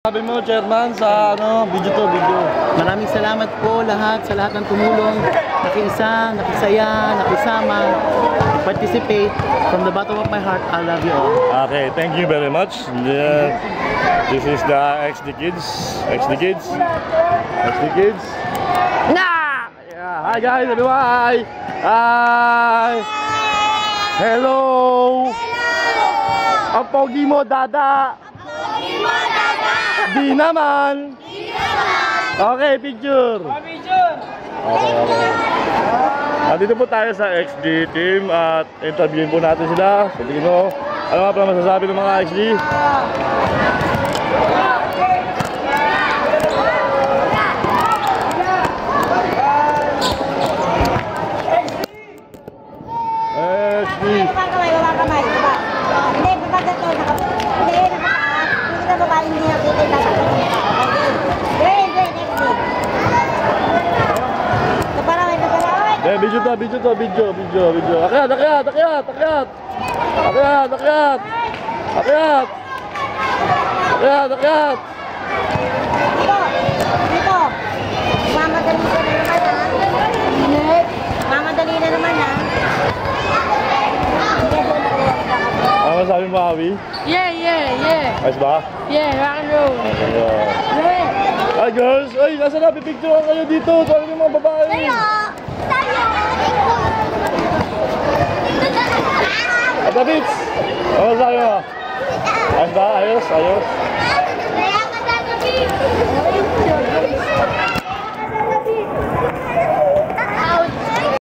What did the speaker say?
Sabi mo, Chairman, sa video to, video. Maraming salamat po sa lahat ng tumulong, nakiisa, nakisaya, nakisama, participate. From the bottom of my heart, I love you all. Okay, thank you very much. Yeah. This is the XD Kids. XD Kids. XD Kids. Nah! Yeah. Hi guys, everyone. Hi. Hi. Hello. Ang pogi mo, Dada. Di naman. Okay, picture. Okay. Nandito po tayo sa XD team at interviewin po natin sila. Sabihin mo, ano nga pala masasabi ng mga XD? XD. Video. Akyat. Dito. Mamadali na naman ha. Ano masabi mo, Awi? Yeah. Ayos ba? Yeah, rock and roll. Hi girls! Ay, nasa na? Pipicture kayo dito. Tuwag yung mga babae. Davids! Ano masabi mo? Ayos ba? Ayos?